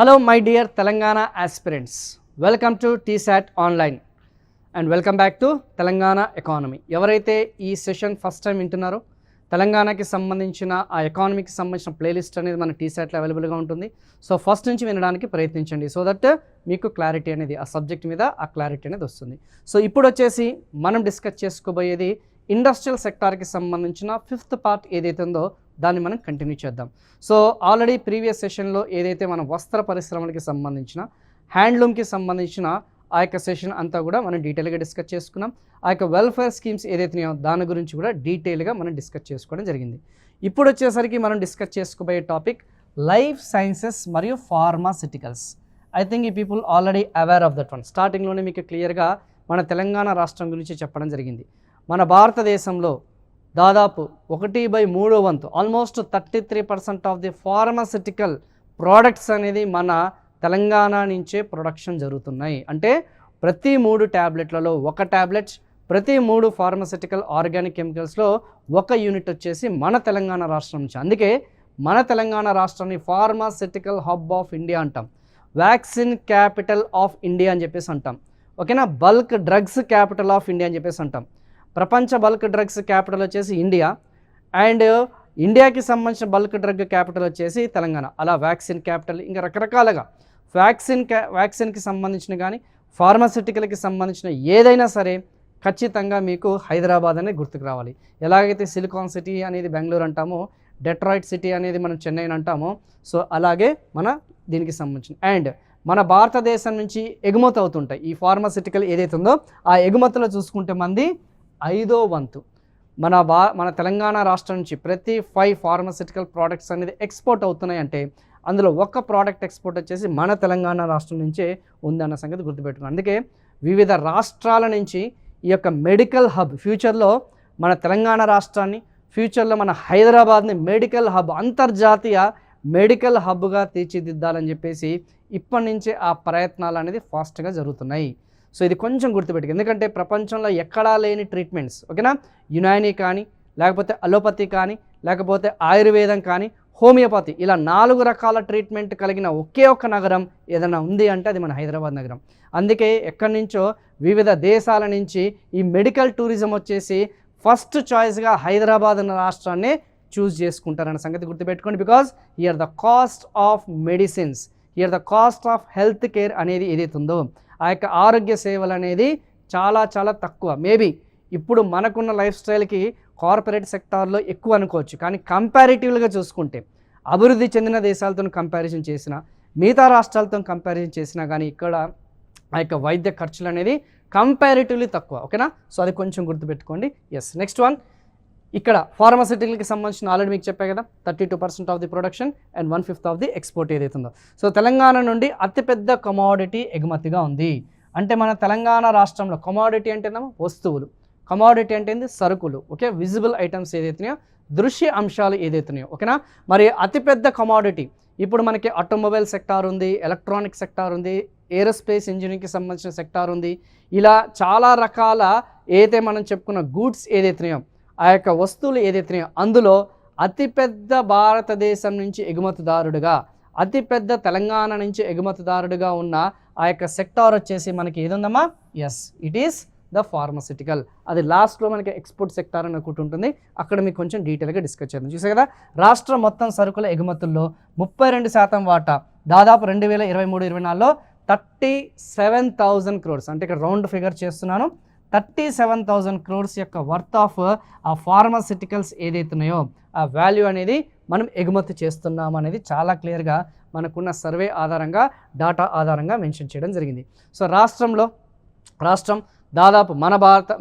Hello my dear Telangana aspirants, welcome to TSAT online and welcome back to Telangana economy. ఎవరైతే ఈ session first time వింటున్నారో తెలంగాణకి సంబంధించిన ఆ ఎకానమీకి సంబంధించిన ప్లేలిస్ట్ అనేది మన TSATలో అవైలబుల్గా ఉంటుంది. సో ఫస్ట్ నుంచి వినడానికి ప్రయత్నించండి సో దట్ మీకు క్లారిటీ అనేది ఆ సబ్జెక్ట్ మీద ఆ క్లారిటీ అనేది వస్తుంది. సో ఇప్పుడు వచ్చేసి మనం డిస్కస్ చేసుకోబోయేది ఇండస్ట్రియల్ సెక్టార్కి సంబంధించిన ఫిఫ్త్ పార్ట్ ఏదైతే ఉందో దాన్ని మనం కంటిన్యూ చేద్దాం. సో ఆల్రెడీ ప్రీవియస్ సెషన్లో ఏదైతే మనం వస్త్ర పరిశ్రమలకి సంబంధించిన హ్యాండ్లూమ్కి సంబంధించిన ఆ యొక్క సెషన్ అంతా కూడా మనం డీటెయిల్గా డిస్కస్ చేసుకున్నాం. ఆ యొక్క వెల్ఫేర్ స్కీమ్స్ ఏదైతున్నాయో దాని గురించి కూడా డీటెయిల్గా మనం డిస్కస్ చేసుకోవడం జరిగింది. ఇప్పుడు వచ్చేసరికి మనం డిస్కస్ చేసుకోబోయే టాపిక్ లైఫ్ సైన్సెస్ మరియు ఫార్మాసిటికల్స్. ఐ థింక్ ఈ people already aware of that one. స్టార్టింగ్లోనే మీకు క్లియర్గా మన తెలంగాణ రాష్ట్రం గురించి చెప్పడం జరిగింది. మన భారతదేశంలో దాదాపు 1/3 వంతు almost 33% of the pharmaceutical products అనేది మన తెలంగాణ నుంచే ప్రొడక్షన్ జరుగుతున్నాయి. అంటే ప్రతి 3 ట్యాబ్లెట్లలో ఒక ట్యాబ్లెట్, ప్రతి 3 ఫార్మాసిటికల్ ఆర్గానిక్ కెమికల్స్లో ఒక యూనిట్ వచ్చేసి మన తెలంగాణ రాష్ట్రం నుంచి. అందుకే మన తెలంగాణ రాష్ట్రాన్ని ఫార్మాసిటికల్ హబ్ ఆఫ్ ఇండియా అంటాం, వ్యాక్సిన్ క్యాపిటల్ ఆఫ్ ఇండియా అని చెప్పేసి అంటాం. ఓకేనా, bulk drugs capital of India అని చెప్పేసి అంటాం. ప్రపంచ బల్క్ డ్రగ్స్ క్యాపిటల్ వచ్చేసి ఇండియా అండ్ ఇండియాకి సంబంధించిన బల్క్ డ్రగ్ క్యాపిటల్ వచ్చేసి తెలంగాణ. అలా వ్యాక్సిన్ క్యాపిటల్ ఇంకా రకరకాలుగా వ్యాక్సిన్కి సంబంధించిన కానీ ఫార్మాసిటికల్కి సంబంధించిన ఏదైనా సరే ఖచ్చితంగా మీకు హైదరాబాద్ అనేది గుర్తుకు రావాలి. ఎలాగైతే సిలికాన్ సిటీ అనేది బెంగళూరు అంటామో, డెట్రాయిట్ సిటీ అనేది మనం చెన్నై అంటామో, సో అలాగే మన దీనికి సంబంధించిన అండ్ మన భారతదేశం నుంచి ఎగుమతి అవుతుంటాయి ఈ ఫార్మాసిటికల్ ఏదైతే ఉందో ఆ ఎగుమతిలో చూసుకుంటే మంది 5వ వంతు మన తెలంగాణ రాష్ట్రం నుంచి ప్రతి 5 ఫార్మాసిటికల్ ప్రోడక్ట్స్ అనేది ఎక్స్పోర్ట్ అవుతున్నాయి. అంటే అందులో ఒక్క ప్రోడక్ట్ ఎక్స్పోర్ట్ వచ్చేసి మన తెలంగాణ రాష్ట్రం నుంచే ఉందన్న సంగతి గుర్తుపెట్టుకున్నాం. అందుకే వివిధ రాష్ట్రాల నుంచి ఈ యొక్క మెడికల్ హబ్ ఫ్యూచర్లో మన తెలంగాణ రాష్ట్రాన్ని, ఫ్యూచర్లో మన హైదరాబాద్ని మెడికల్ హబ్, అంతర్జాతీయ మెడికల్ హబ్గా తీర్చిదిద్దాలని చెప్పేసి ఇప్పటి నుంచే ఆ ప్రయత్నాలు అనేది ఫాస్ట్గా జరుగుతున్నాయి. సో ఇది కొంచెం గుర్తుపెట్టుకు, ఎందుకంటే ప్రపంచంలో ఎక్కడా లేని ట్రీట్మెంట్స్, ఓకేనా, యునాని కానీ, లేకపోతే అలోపతి కానీ, లేకపోతే ఆయుర్వేదం కానీ, హోమియోపతి, ఇలా 4 రకాల ట్రీట్మెంట్ కలిగిన ఒకే ఒక్క నగరం ఏదైనా ఉంది అంటే అది మన హైదరాబాద్ నగరం. అందుకే ఎక్కడి నుంచో వివిధ దేశాల నుంచి ఈ మెడికల్ టూరిజం వచ్చేసి ఫస్ట్ చాయిస్గా హైదరాబాద్ అన్న రాష్ట్రాన్ని చూస్ చేసుకుంటారన్న సంగతి గుర్తుపెట్టుకోండి. Because here the cost of medicines, here the cost of health care అనేది ఏదైతే ఉందో ఆ యొక్క ఆరోగ్య సేవలు అనేది చాలా చాలా తక్కువ. మేబీ ఇప్పుడు మనకున్న లైఫ్ స్టైల్కి కార్పొరేట్ సెక్టార్లో ఎక్కువ అనుకోవచ్చు, కానీ కంపారిటివ్గా చూసుకుంటే అభివృద్ధి చెందిన దేశాలతో కంపారిజన్ చేసినా, మిగతా రాష్ట్రాలతో కంపారిజన్ చేసినా కానీ ఇక్కడ ఆ యొక్క వైద్య ఖర్చులు అనేది కంపారిటివ్లీ తక్కువ. ఓకేనా, సో అది కొంచెం గుర్తుపెట్టుకోండి. ఎస్, నెక్స్ట్ వన్, ఇక్కడ ఫార్మాసిటికల్కి సంబంధించిన ఆల్రెడీ మీకు చెప్పే కదా 32% of the production and 1/5 of the export ఏదైతే ఉందో. సో తెలంగాణ నుండి అతిపెద్ద కమోడిటీ ఎగుమతిగా ఉంది. అంటే మన తెలంగాణ రాష్ట్రంలో కమోడిటీ అంటేనేమో వస్తువులు, కమోడిటీ అంటే సరుకులు, ఓకే, విజిబుల్ ఐటమ్స్ ఏదైతున్నాయో, దృశ్య అంశాలు ఏదైతున్నాయో, ఓకేనా. మరి అతిపెద్ద కమోడిటీ ఇప్పుడు మనకి ఆటోమొబైల్ సెక్టార్ ఉంది, ఎలక్ట్రానిక్ సెక్టార్ ఉంది, ఏరోస్పేస్ ఇంజనీరింగ్కి సంబంధించిన సెక్టార్ ఉంది. ఇలా చాలా రకాల ఏదైతే మనం చెప్పుకున్న గూడ్స్ ఏదైతున్నాయో ఆ యొక్క వస్తువులు ఏదైతున్నాయో అందులో అతిపెద్ద భారతదేశం నుంచి ఎగుమతిదారుడుగా, అతిపెద్ద తెలంగాణ నుంచి ఎగుమతిదారుడుగా ఉన్న ఆ యొక్క సెక్టార్ వచ్చేసి మనకి ఏదుందమ్మా? Yes, it is the pharmaceutical. అది లాస్ట్లో మనకి ఎక్స్పోర్ట్ సెక్టార్ అని ఒకటి ఉంటుంది, అక్కడ మీకు కొంచెం డీటెయిల్గా డిస్కస్ చేద్దాం. చూసే కదా, రాష్ట్రం మొత్తం సరుకుల ఎగుమతుల్లో 32% వాటా దాదాపు 2023-24లో 37,000 crores, అంటే ఇక్కడ రౌండ్ ఫిగర్ చేస్తున్నాను, 37,000 crores యొక్క వర్త్ ఆఫ్ ఆ ఫార్మాసిటికల్స్ ఏదైతున్నాయో ఆ వాల్యూ అనేది మనం ఎగుమతి చేస్తున్నాం అనేది చాలా క్లియర్గా మనకున్న సర్వే ఆధారంగా, డేటా ఆధారంగా మెన్షన్ చేయడం జరిగింది. సో రాష్ట్రం దాదాపు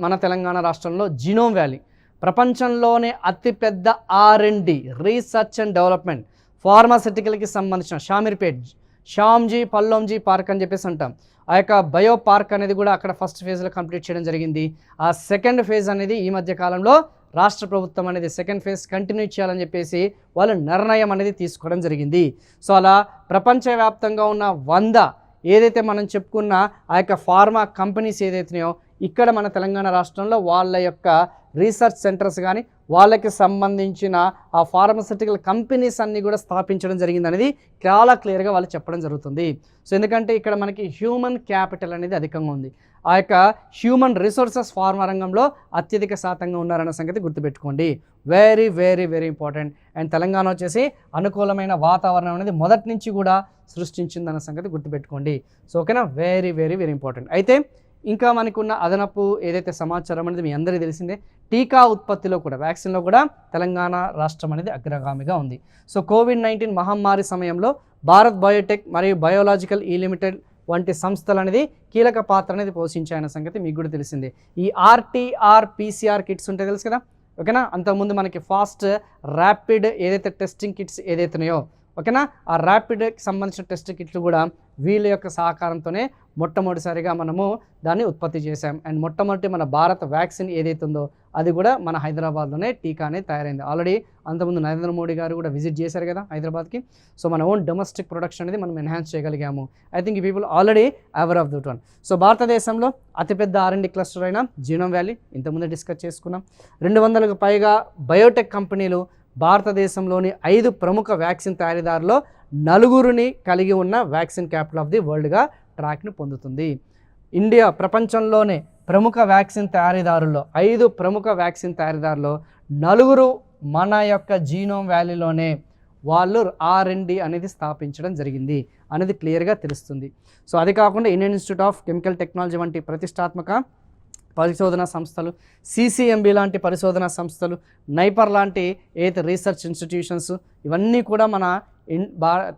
మన తెలంగాణ రాష్ట్రంలో జీనోమ్ వ్యాలీ, ప్రపంచంలోనే అతిపెద్ద R&D రీసెర్చ్ అండ్ డెవలప్మెంట్ ఫార్మాసిటికల్కి సంబంధించిన షామీర్పేట్ శ్యామ్జీ పల్లోంజీ పార్క్ అని చెప్పేసి అంటాం. ఆ యొక్క బయో పార్క్ అనేది కూడా అక్కడ ఫస్ట్ ఫేజ్లో కంప్లీట్ చేయడం జరిగింది. ఆ సెకండ్ ఫేజ్ అనేది ఈ మధ్య కాలంలో రాష్ట్ర ప్రభుత్వం అనేది సెకండ్ ఫేజ్ కంటిన్యూ చేయాలని చెప్పేసి వాళ్ళు నిర్ణయం అనేది తీసుకోవడం జరిగింది. సో అలా ప్రపంచవ్యాప్తంగా ఉన్న 100 ఏదైతే మనం చెప్పుకున్న ఆ యొక్క ఫార్మా కంపెనీస్ ఏదైతున్నాయో ఇక్కడ మన తెలంగాణ రాష్ట్రంలో వాళ్ళ యొక్క రీసెర్చ్ సెంటర్స్ కానీ వాళ్ళకి సంబంధించిన ఆ ఫార్మస్యూటికల్ కంపెనీస్ అన్నీ కూడా స్థాపించడం జరిగింది అనేది చాలా క్లియర్గా వాళ్ళు చెప్పడం జరుగుతుంది. సో ఎందుకంటే ఇక్కడ మనకి హ్యూమన్ క్యాపిటల్ అనేది అధికంగా ఉంది. ఆ యొక్క హ్యూమన్ రిసోర్సెస్ ఫార్మా రంగంలో అత్యధిక శాతంగా ఉన్నారన్న సంగతి గుర్తుపెట్టుకోండి. Very very very important. And Telangana వచ్చేసి అనుకూలమైన వాతావరణం అనేది మొదటి నుంచి కూడా సృష్టించిందన్న సంగతి గుర్తుపెట్టుకోండి. సో ఓకేనా, వెరీ వెరీ వెరీ ఇంపార్టెంట్. అయితే ఇంకా మనకున్న అదనపు ఏదైతే సమాచారం అనేది మీ అందరికీ తెలిసిందే, టీకా ఉత్పత్తిలో కూడా వ్యాక్సిన్లో కూడా తెలంగాణ రాష్ట్రం అనేది అగ్రగామిగా ఉంది. సో కోవిడ్-19 మహమ్మారి సమయంలో భారత్ బయోటెక్ మరియు బయోలాజికల్ లిమిటెడ్ వంటి సంస్థలు అనేది కీలక పాత్ర అనేది పోషించాయన్న సంగతి మీకు కూడా తెలిసిందే. ఈ ఆర్టీఆర్ పీసీఆర్ కిట్స్ ఉంటాయి తెలుసు కదా, ఓకేనా. అంతకుముందు మనకి ఫాస్ట్ ర్యాపిడ్ ఏదైతే టెస్టింగ్ కిట్స్ ఏదైతున్నాయో, ఓకేనా, ఆ ర్యాపిడ్కి సంబంధించిన టెస్ట్ కిట్లు కూడా వీళ్ళ యొక్క సహకారంతోనే మొట్టమొదటిసారిగా మనము దాన్ని ఉత్పత్తి చేశాం. అండ్ మొట్టమొదటి మన భారత వ్యాక్సిన్ ఏదైతే ఉందో అది కూడా మన హైదరాబాద్లోనే టీకా అనేది తయారైంది. ఆల్రెడీ అంతకుముందు నరేంద్ర మోడీ గారు కూడా విజిట్ చేశారు కదా హైదరాబాద్కి. సో మన ఓన్ డొమెస్టిక్ ప్రొడక్షన్ అనేది మనం ఎన్హాన్స్ చేయగలిగాము. I think people already aware of that one. So భారతదేశంలో అతిపెద్ద R&D క్లస్టర్ అయిన జీనోమ్ వ్యాలీ ఇంతకుముందే డిస్కస్ చేసుకున్నాం. 200కు పైగా బయోటెక్ కంపెనీలు భారతదేశంలోని 5 ప్రముఖ వ్యాక్సిన్ తయారీదారులో 4 కలిగి ఉన్న వ్యాక్సిన్ క్యాపిటల్ ఆఫ్ ది వరల్డ్గా ట్రాక్ను పొందుతుంది. ఇండియా ప్రపంచంలోనే ప్రముఖ వ్యాక్సిన్ తయారీదారుల్లో 5 ప్రముఖ వ్యాక్సిన్ తయారీదారులో 4 మన యొక్క జీనోమ్ వ్యాలీలోనే వాళ్ళు R&D అనేది స్థాపించడం జరిగింది అనేది క్లియర్గా తెలుస్తుంది. సో అది కాకుండా Indian institute of chemical technology వంటి ప్రతిష్టాత్మక పరిశోధనా సంస్థలు, CCMB లాంటి పరిశోధనా సంస్థలు, నైపర్ లాంటి ఏదైతే రీసెర్చ్ ఇన్స్టిట్యూషన్స్ ఇవన్నీ కూడా మన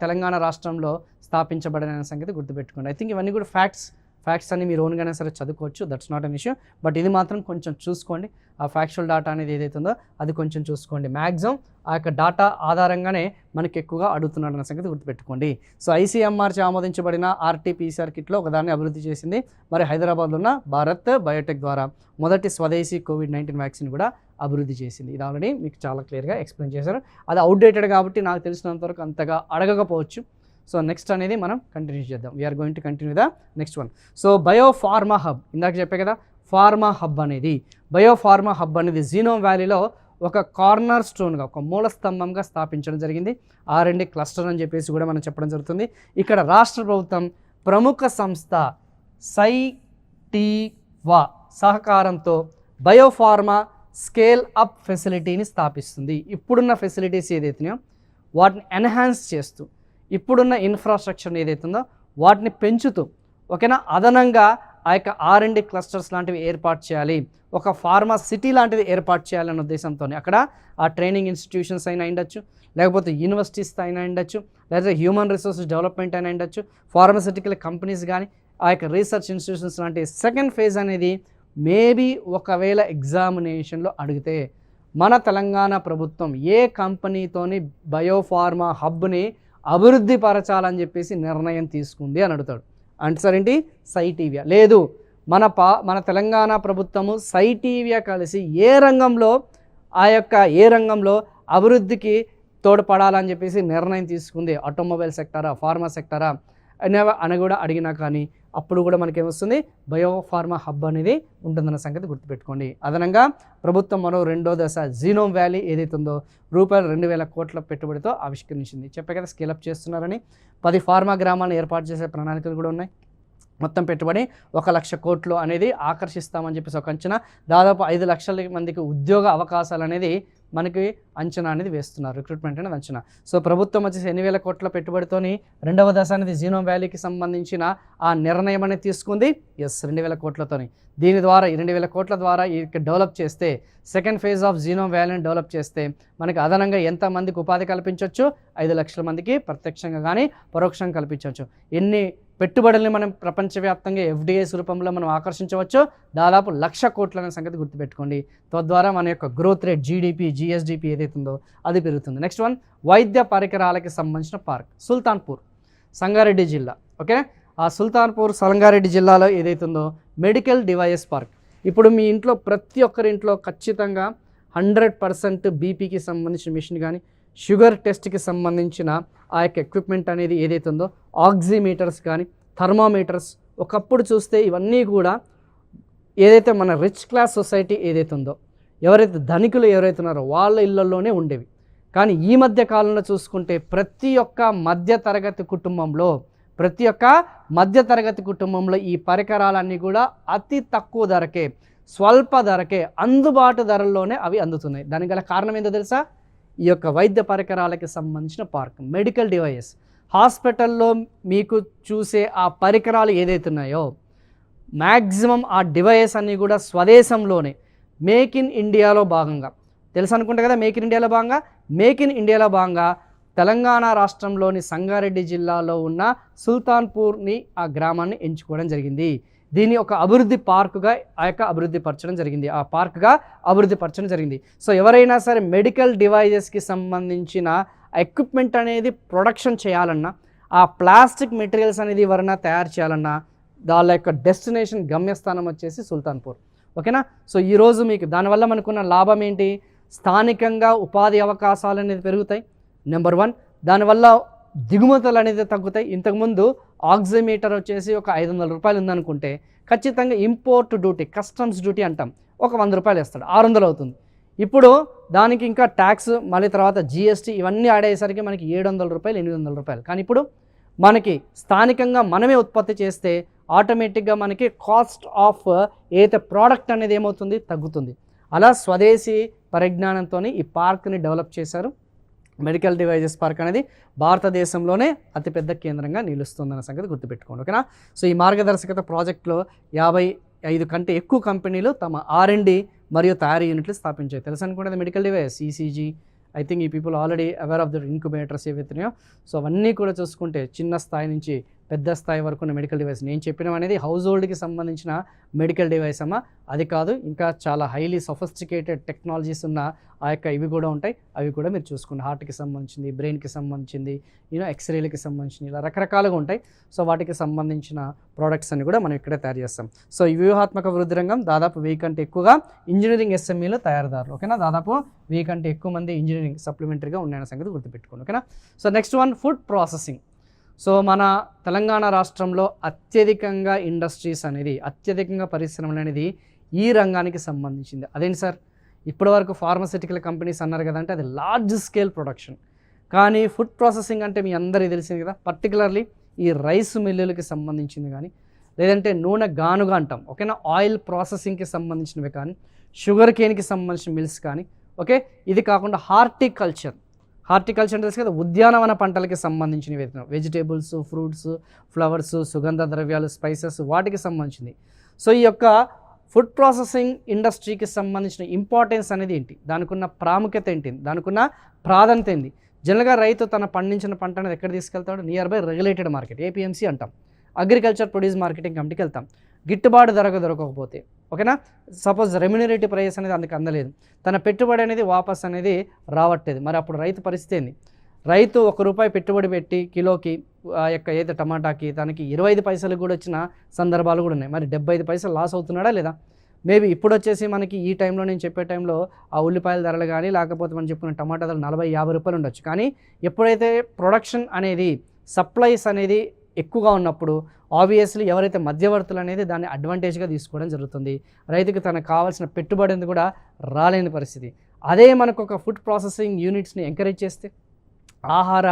తెలంగాణ రాష్ట్రంలో స్థాపించబడిన సంగతి గుర్తుపెట్టుకోండి. ఐ థింక్ ఇవన్నీ కూడా ఫ్యాక్ట్స్ అన్ని మీరు ఓన్గానే సరే చదువుకోవచ్చు, that's not an issue. But ఇది మాత్రం కొంచెం చూసుకోండి, ఆ ఫ్యాక్చువల్ డాటా అనేది ఏదైతే ఉందో అది కొంచెం చూసుకోండి. మ్యాక్సిమం ఆ యొక్క డాటా ఆధారంగానే మనకి ఎక్కువగా అడుగుతున్నాడు అన్న సంగతి గుర్తుపెట్టుకోండి. సో ICMR ఆమోదించబడిన RT-PCR కిట్లో ఒకదాన్ని అభివృద్ధి చేసింది మరి హైదరాబాద్లో ఉన్న భారత్ బయోటెక్ ద్వారా మొదటి స్వదేశీ కోవిడ్-19 వ్యాక్సిన్ కూడా అభివృద్ధి చేసింది. ఇది ఆల్రెడీ మీకు చాలా క్లియర్గా ఎక్స్ప్లెయిన్ చేశారు. అది అవుట్డేటెడ్ కాబట్టి నాకు తెలిసినంతవరకు అంతగా అడగకపోవచ్చు. సో నెక్స్ట్ అనేది మనం కంటిన్యూ చేద్దాం. We are going to continue the next one. So biopharma hub, ఇందాక చెప్పే కదా ఫార్మా హబ్ అనేది, బయోఫార్మా హబ్ అనేది జీనోమ్ వ్యాలీలో ఒక కార్నర్ స్టోన్గా, ఒక మూల స్తంభంగా స్థాపించడం జరిగింది. R&D క్లస్టర్ అని చెప్పేసి కూడా మనం చెప్పడం జరుగుతుంది. ఇక్కడ రాష్ట్ర ప్రభుత్వం ప్రముఖ సంస్థ సైటీవా సహకారంతో బయోఫార్మా స్కేల్ అప్ ఫెసిలిటీని స్థాపిస్తుంది. ఇప్పుడున్న ఫెసిలిటీస్ ఏదైతున్నాయో వాటిని ఎన్హాన్స్ చేస్తూ, ఇప్పుడున్న ఇన్ఫ్రాస్ట్రక్చర్ ఏదైతుందో వాటిని పెంచుతూ, ఓకేనా, అదనంగా ఆ యొక్క R&D క్లస్టర్స్ లాంటివి ఏర్పాటు చేయాలి, ఒక ఫార్మా సిటీ లాంటిది ఏర్పాటు చేయాలనే ఉద్దేశంతో అక్కడ ఆ ట్రైనింగ్ ఇన్స్టిట్యూషన్స్ అయినా ఉండొచ్చు, లేకపోతే యూనివర్సిటీస్ అయినా ఉండొచ్చు, లేదా హ్యూమన్ రిసోర్సెస్ డెవలప్మెంట్ అయినా ఉండొచ్చు, ఫార్మస్యూటికల్ కంపెనీస్ కానీ ఆ యొక్క రీసెర్చ్ ఇన్స్టిట్యూషన్స్ లాంటి సెకండ్ ఫేజ్ అనేది మేబీ ఒకవేళ ఎగ్జామినేషన్లో అడిగితే మన తెలంగాణ ప్రభుత్వం ఏ కంపెనీతోని బయోఫార్మా హబ్ని అభివృద్ధి పరచాలని చెప్పేసి నిర్ణయం తీసుకుంది అని అడుగుతాడు. అంటే సార్ ఏంటి, సైటీవియా లేదు, మన తెలంగాణ ప్రభుత్వము సైటీవియా కలిసి ఏ రంగంలో అభివృద్ధికి తోడ్పడాలని చెప్పేసి నిర్ణయం తీసుకుంది, ఆటోమొబైల్ సెక్టారా, ఫార్మా సెక్టారా అని కూడా అడిగినా కానీ అప్పుడు కూడా మనకేమొస్తుంది, బయోఫార్మా హబ్ అనేది ఉంటుందన్న సంగతి గుర్తుపెట్టుకోండి. అదనంగా ప్రభుత్వం మరో 2వ దశ జీనోమ్ వ్యాలీ ఏదైతే ఉందో రూపాయలు 2,000 కోట్ల పెట్టుబడితో ఆవిష్కరించింది. చెప్పే కదా స్కేలప్ చేస్తున్నారని. 10 ఫార్మా గ్రామాలను ఏర్పాటు చేసే ప్రణాళికలు కూడా ఉన్నాయి. మొత్తం పెట్టుబడి 1,00,000 కోట్లు అనేది ఆకర్షిస్తామని చెప్పేసి ఒక అంచనా. దాదాపు 5 లక్షల మందికి ఉద్యోగ అవకాశాలు అనేది మనకి అంచనా అనేది వేస్తున్నారు, రిక్రూట్మెంట్ అనేది అంచనా. సో ప్రభుత్వం వచ్చేసి 8,000 కోట్ల పెట్టుబడితోని 2వ దశ అనేది జీనోమ్ వ్యాలీకి సంబంధించిన ఆ నిర్ణయం అనేది తీసుకుంది. 2,000 కోట్లతోని. దీని ద్వారా 2,000 కోట్ల ద్వారా డెవలప్ చేస్తే, సెకండ్ ఫేజ్ ఆఫ్ జీనోమ్ వ్యాలీని డెవలప్ చేస్తే మనకి అదనంగా ఎంతమందికి ఉపాధి కల్పించవచ్చు, 5 లక్షల మందికి ప్రత్యక్షంగా కానీ పరోక్షంగా కల్పించవచ్చు. ఎన్ని పెట్టుబడుల్ని మనం ప్రపంచవ్యాప్తంగా FDIs రూపంలో మనం ఆకర్షించవచ్చు, దాదాపు 1,00,000 కోట్ల అనే సంగతి గుర్తుపెట్టుకోండి. తద్వారా మన యొక్క గ్రోత్ రేట్, GDP, GSDP ఏదైతే ఉందో అది పెరుగుతుంది. నెక్స్ట్ వన్, వైద్య పరికరాలకి సంబంధించిన పార్క్ సుల్తాన్పూర్, సంగారెడ్డి జిల్లా. ఓకే, ఆ సుల్తాన్పూర్ సంగారెడ్డి జిల్లాలో ఏదైతే ఉందో మెడికల్ డివైస్ పార్క్. ఇప్పుడు మీ ఇంట్లో ప్రతి ఒక్కరి ఇంట్లో ఖచ్చితంగా 100% బీపీకి సంబంధించిన మిషన్ కానీ, షుగర్ టెస్ట్కి సంబంధించిన ఆ యొక్క ఎక్విప్మెంట్ అనేది ఏదైతే ఉందో, ఆక్సిమీటర్స్ కానీ, థర్మామీటర్స్, ఒకప్పుడు చూస్తే ఇవన్నీ కూడా ఏదైతే మన రిచ్ క్లాస్ సొసైటీ ఏదైతే ఉందో ఎవరైతే ధనికులు ఎవరైతే ఉన్నారో వాళ్ళ ఇళ్లలోనే ఉండేవి. కానీ ఈ మధ్య కాలంలో చూసుకుంటే ప్రతి ఒక్క మధ్యతరగతి కుటుంబంలో ఈ పరికరాలన్నీ కూడా అతి తక్కువ ధరకే, స్వల్ప ధరకే, అందుబాటు ధరల్లోనే అవి అందుతున్నాయి. దానికి గల కారణం ఏంటో తెలుసా? ఈ యొక్క వైద్య పరికరాలకి సంబంధించిన పార్క్, మెడికల్ డివైజెస్. హాస్పిటల్లో మీకు చూసే ఆ పరికరాలు ఏదైతే ఉన్నాయో మ్యాక్సిమం ఆ డివైస్ అన్నీ కూడా స్వదేశంలోనే మేక్ ఇన్ ఇండియాలో భాగంగా, తెలుసు అనుకుంటే కదా మేక్ ఇన్ ఇండియాలో భాగంగా తెలంగాణ రాష్ట్రంలోని సంగారెడ్డి జిల్లాలో ఉన్న సుల్తాన్పూర్ని ఆ గ్రామాన్ని ఎంచుకోవడం జరిగింది. దీన్ని ఒక అభివృద్ధి పార్కుగా అభివృద్ధిపరచడం జరిగింది. సో ఎవరైనా సరే మెడికల్ డివైజెస్కి సంబంధించిన ఎక్విప్మెంట్ అనేది ప్రొడక్షన్ చేయాలన్నా, ఆ ప్లాస్టిక్ మెటీరియల్స్ అనేది ఎవరైనా తయారు చేయాలన్నా వాళ్ళ యొక్క డెస్టినేషన్ గమ్యస్థానం వచ్చేసి సుల్తాన్పూర్. ఓకేనా? సో ఈరోజు మీకు దానివల్ల మనకున్న లాభం ఏంటి? స్థానికంగా ఉపాధి అవకాశాలు అనేది పెరుగుతాయి. నెంబర్ 1, దానివల్ల దిగుమతులు అనేది తగ్గుతాయి. ఇంతకుముందు ఆక్సిమీటర్ వచ్చేసి ఒక 500 రూపాయలు ఉందనుకుంటే ఖచ్చితంగా ఇంపోర్ట్ డ్యూటీ, కస్టమ్స్ డ్యూటీ అంటాం, ఒక 100 రూపాయలు వేస్తాడు, 600 అవుతుంది. ఇప్పుడు దానికి ఇంకా ట్యాక్స్, మళ్ళీ తర్వాత జిఎస్టీ ఇవన్నీ ఆడేసరికి మనకి 700 రూపాయలు, 800 రూపాయలు. కానీ ఇప్పుడు మనకి స్థానికంగా మనమే ఉత్పత్తి చేస్తే ఆటోమేటిక్గా మనకి కాస్ట్ ఆఫ్ ఏదైతే ప్రోడక్ట్ అనేది ఏమవుతుంది? తగ్గుతుంది. అలా స్వదేశీ పరిజ్ఞానంతో ఈ పార్క్ని డెవలప్ చేశారు. మెడికల్ డివైజెస్ పార్క్ అనేది భారతదేశంలోనే అతిపెద్ద కేంద్రంగా నిలుస్తుందన్న సంగతి గుర్తుపెట్టుకోండి. ఓకేనా? సో ఈ మార్గదర్శకత ప్రాజెక్టులో 55 కంటే ఎక్కువ కంపెనీలు తమ R&D మరియు తయారీ యూనిట్లు స్థాపించాయి. తెలుసు అనుకుంటే medical device, ECG, I think ఈ people already aware of the incubators ఏవైతున్నాయో. సో అవన్నీ కూడా చూసుకుంటే చిన్న స్థాయి నుంచి పెద్ద స్థాయి వరకు ఉన్న మెడికల్ డివైస్. నేను చెప్పిన అనేది హౌస్ హోల్డ్కి సంబంధించిన మెడికల్ డివైస్ అమ్మా, అది కాదు. ఇంకా చాలా హైలీ సొఫిస్టికేటెడ్ టెక్నాలజీస్ ఉన్న ఆ యొక్క ఇవి కూడా ఉంటాయి. అవి కూడా మీరు చూసుకోండి. హార్ట్కి సంబంధించింది, బ్రెయిన్కి సంబంధించింది, ఎక్స్రేలకి సంబంధించింది, ఇలా రకరకాలుగా ఉంటాయి. సో వాటికి సంబంధించిన ప్రోడక్ట్స్ అన్ని కూడా మనం ఇక్కడే తయారు చేస్తాం. సో ఈ వ్యూహాత్మక వృద్ధి రంగం దాదాపు 1000 కంటే ఎక్కువగా ఇంజనీరింగ్ ఎస్ఎంఈలు తయారుదారులు. ఓకేనా? దాదాపు 1000 కంటే ఎక్కువ మంది ఇంజనీరింగ్ సప్లిమెంటరీగా ఉన్నాయన్న సంగతి గుర్తుపెట్టుకోండి. ఓకేనా? So next 1, food processing. So మన తెలంగాణ రాష్ట్రంలో అత్యధికంగా ఇండస్ట్రీస్ అనేది, అత్యధికంగా పరిశ్రమలు అనేది ఈ రంగానికి సంబంధించింది. అదేంటి సార్, ఇప్పటివరకు ఫార్మస్యూటికల్ కంపెనీస్ అన్నారు కదంటే అది లార్జ్ స్కేల్ ప్రొడక్షన్. కానీ ఫుడ్ ప్రాసెసింగ్ అంటే మీ అందరికీ తెలిసింది కదా, పర్టికులర్లీ ఈ రైస్ మిల్లులకి సంబంధించింది కానీ, లేదంటే నూనె గానుగా అంటాం, ఓకేనా, ఆయిల్ ప్రాసెసింగ్కి సంబంధించినవి కానీ, షుగర్ కేన్కి సంబంధించిన మిల్స్ కానీ, ఓకే, ఇది కాకుండా హార్టికల్చర్ తెలుసు కదా, ఉద్యానవన పంటలకి సంబంధించినవి, వెజిటేబుల్స్, ఫ్రూట్స్, ఫ్లవర్స్, సుగంధ ద్రవ్యాలు, స్పైసెస్, వాటికి సంబంధించింది. సో ఈ యొక్క ఫుడ్ ప్రాసెసింగ్ ఇండస్ట్రీకి సంబంధించిన ఇంపార్టెన్స్ అనేది ఏంటి, దానికి ఉన్న ప్రాముఖ్యత ఏంటి, దానికి ఉన్న ప్రాధాన్యత ఏంటి? జనరల్గా రైతు తన పండించిన పంట అనేది ఎక్కడ తీసుకెళ్తాడు? Near by regulated market, APMC అంటాం, అగ్రికల్చర్ ప్రొడ్యూస్ మార్కెటింగ్ కమిటీకి వెళ్తాం. గిట్టుబాటు ధరకు దొరకకపోతే, ఓకేనా, సపోజ్ రెమ్యునరేటివ్ ప్రైస్ అనేది అందుకు అందలేదు, తన పెట్టుబడి అనేది వాపస్ అనేది రావట్లేదు, మరి అప్పుడు రైతు పరిస్థితి ఏంది? రైతు ₹1 పెట్టుబడి పెట్టి కిలోకి ఆ యొక్క ఏదో టమాటాకి తనకి 25 పైసలు కూడా వచ్చిన సందర్భాలు కూడా ఉన్నాయి. మరి 75 పైసలు లాస్ అవుతున్నాడా లేదా? మేబీ ఇప్పుడు వచ్చేసి మనకి ఈ టైంలో, నేను చెప్పే టైంలో ఆ ఉల్లిపాయల ధరలు కానీ, లేకపోతే మనం చెప్పుకున్న టమాటా ధరలు 40-50 రూపాయలు ఉండొచ్చు. కానీ ఎప్పుడైతే ప్రొడక్షన్ అనేది, సప్లైస్ అనేది ఎక్కువగా ఉన్నప్పుడు ఆబ్వియస్లీ ఎవరైతే మధ్యవర్తులు అనేది దాన్ని అడ్వాంటేజ్గా తీసుకోవడం జరుగుతుంది. రైతుకి తనకు కావాల్సిన పెట్టుబడి అనేది కూడా రాలేని పరిస్థితి. అదే మనకు ఒక ఫుడ్ ప్రాసెసింగ్ యూనిట్స్ని ఎంకరేజ్ చేస్తే, ఆహార